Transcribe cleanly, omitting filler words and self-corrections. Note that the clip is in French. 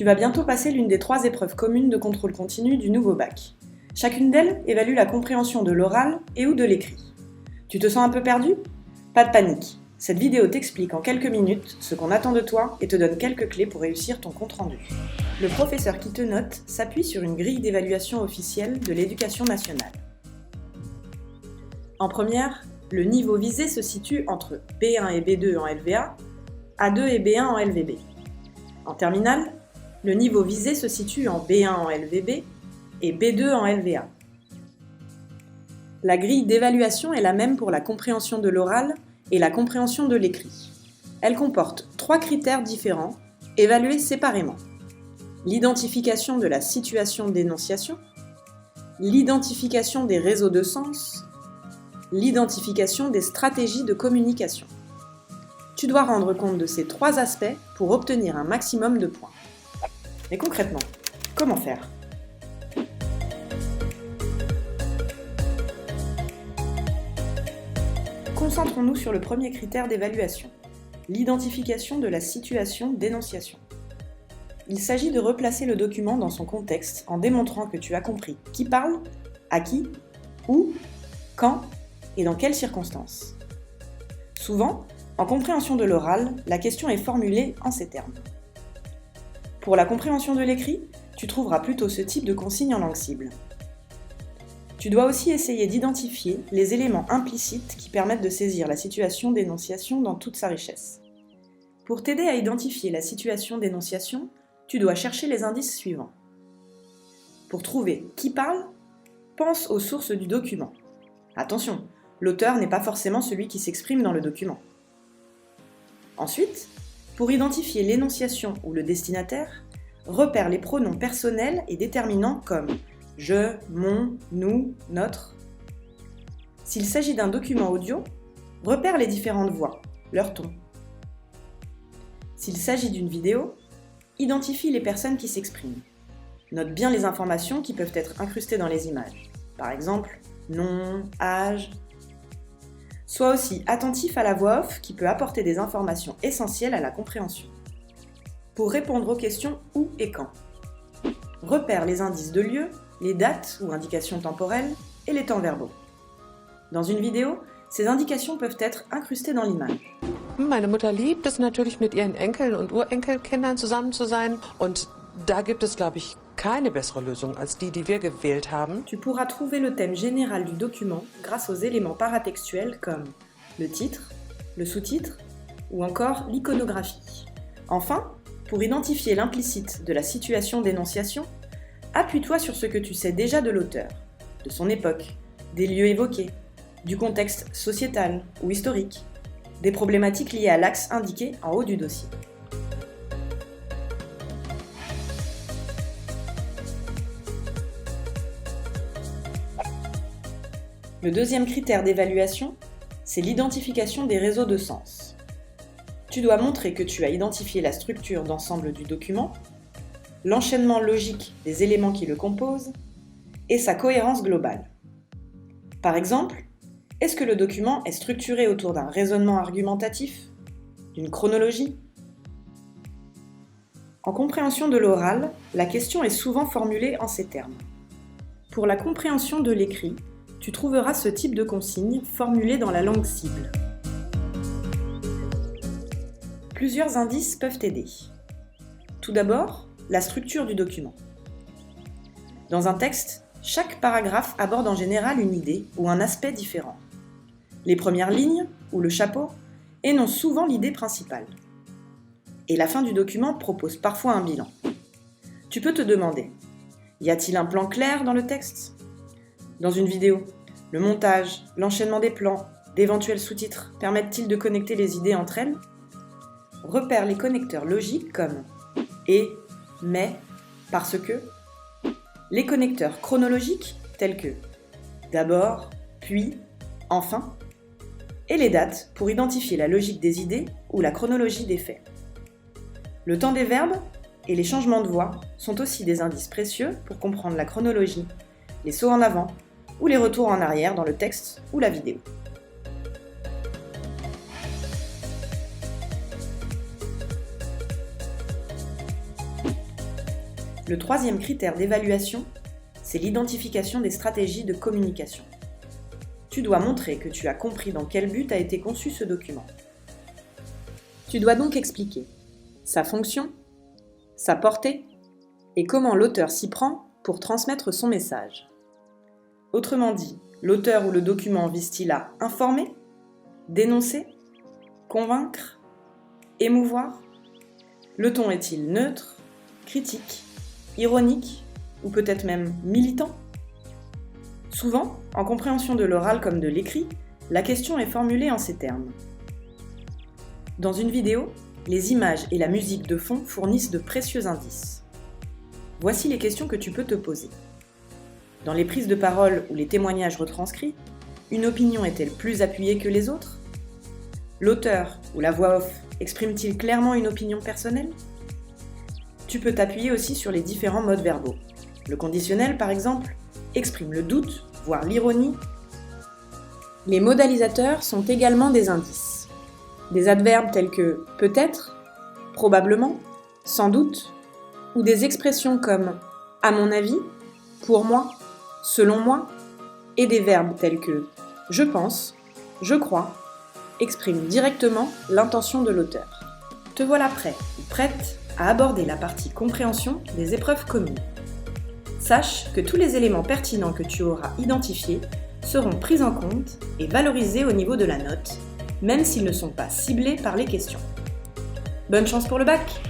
vas bientôt passer l'une des 3 épreuves communes de contrôle continu du nouveau bac. Chacune d'elles évalue la compréhension de l'oral et ou de l'écrit. Tu te sens un peu perdu ? Pas de panique. Cette vidéo t'explique en quelques minutes ce qu'on attend de toi et te donne quelques clés pour réussir ton compte-rendu. Le professeur qui te note s'appuie sur une grille d'évaluation officielle de l'Éducation nationale. En première, le niveau visé se situe entre B1 et B2 en LVA, A2 et B1 en LVB. En terminale, le niveau visé se situe en B1 en LVB et B2 en LVA. La grille d'évaluation est la même pour la compréhension de l'oral et la compréhension de l'écrit. Elle comporte 3 critères différents, évalués séparément. L'identification de la situation d'énonciation, l'identification des réseaux de sens, l'identification des stratégies de communication. Tu dois rendre compte de ces 3 aspects pour obtenir un maximum de points. Mais concrètement, comment faire ? Concentrons-nous sur le premier critère d'évaluation, l'identification de la situation d'énonciation. Il s'agit de replacer le document dans son contexte en démontrant que tu as compris qui parle, à qui, où, quand et dans quelles circonstances. Souvent, en compréhension de l'oral, la question est formulée en ces termes. Pour la compréhension de l'écrit, tu trouveras plutôt ce type de consigne en langue cible. Tu dois aussi essayer d'identifier les éléments implicites qui permettent de saisir la situation d'énonciation dans toute sa richesse. Pour t'aider à identifier la situation d'énonciation, tu dois chercher les indices suivants. Pour trouver qui parle, pense aux sources du document. Attention, l'auteur n'est pas forcément celui qui s'exprime dans le document. Ensuite, pour identifier l'énonciation ou le destinataire, repère les pronoms personnels et déterminants comme je, mon, nous, notre. S'il s'agit d'un document audio, repère les différentes voix, leur ton. S'il s'agit d'une vidéo, identifie les personnes qui s'expriment. Note bien les informations qui peuvent être incrustées dans les images. Par exemple, nom, âge. Sois aussi attentif à la voix off qui peut apporter des informations essentielles à la compréhension. Pour répondre aux questions où et quand, repère les indices de lieu, les dates ou indications temporelles et les temps verbaux. Dans une vidéo, ces indications peuvent être incrustées dans l'image. Meine Mutter liebt es natürlich, mit ihren Enkeln und Urenkelkindern zusammen zu sein. Und da gibt es, glaube ich, keine bessere Lösung als die wir gewählt haben. Tu pourras trouver le thème général du document grâce aux éléments paratextuels comme le titre, le sous-titre ou encore l'iconographie. Enfin, pour identifier l'implicite de la situation d'énonciation, appuie-toi sur ce que tu sais déjà de l'auteur, de son époque, des lieux évoqués, du contexte sociétal ou historique, des problématiques liées à l'axe indiqué en haut du dossier. Le deuxième critère d'évaluation, c'est l'identification des réseaux de sens. Tu dois montrer que tu as identifié la structure d'ensemble du document, l'enchaînement logique des éléments qui le composent et sa cohérence globale. Par exemple, est-ce que le document est structuré autour d'un raisonnement argumentatif, d'une chronologie ? En compréhension de l'oral, la question est souvent formulée en ces termes. Pour la compréhension de l'écrit, tu trouveras ce type de consigne formulée dans la langue cible. Plusieurs indices peuvent t'aider. Tout d'abord, la structure du document. Dans un texte, chaque paragraphe aborde en général une idée ou un aspect différent. Les premières lignes, ou le chapeau, énoncent souvent l'idée principale. Et la fin du document propose parfois un bilan. Tu peux te demander, y a-t-il un plan clair dans le texte ? Dans une vidéo, le montage, l'enchaînement des plans, d'éventuels sous-titres permettent-ils de connecter les idées entre elles ? Repère les connecteurs logiques comme et, mais, parce que. Les connecteurs chronologiques tels que d'abord, puis, enfin. Et les dates pour identifier la logique des idées ou la chronologie des faits. Le temps des verbes et les changements de voix sont aussi des indices précieux pour comprendre la chronologie, les sauts en avant ou les retours en arrière dans le texte ou la vidéo. Le troisième critère d'évaluation, c'est l'identification des stratégies de communication. Tu dois montrer que tu as compris dans quel but a été conçu ce document. Tu dois donc expliquer sa fonction, sa portée et comment l'auteur s'y prend pour transmettre son message. Autrement dit, l'auteur ou le document vise-t-il à informer, dénoncer, convaincre, émouvoir? Le ton est-il neutre, critique, ironique ou peut-être même militant? Souvent, en compréhension de l'oral comme de l'écrit, la question est formulée en ces termes. Dans une vidéo, les images et la musique de fond fournissent de précieux indices. Voici les questions que tu peux te poser. Dans les prises de parole ou les témoignages retranscrits, une opinion est-elle plus appuyée que les autres? L'auteur ou la voix off exprime-t-il clairement une opinion personnelle? Tu peux t'appuyer aussi sur les différents modes verbaux. Le conditionnel, par exemple, exprime le doute, voire l'ironie. Les modalisateurs sont également des indices. Des adverbes tels que peut-être, probablement, sans doute, ou des expressions comme à mon avis, pour moi, selon moi, et des verbes tels que je pense, je crois, expriment directement l'intention de l'auteur. Te voilà prêt ou prête à aborder la partie compréhension des épreuves communes. Sache que tous les éléments pertinents que tu auras identifiés seront pris en compte et valorisés au niveau de la note, même s'ils ne sont pas ciblés par les questions. Bonne chance pour le bac!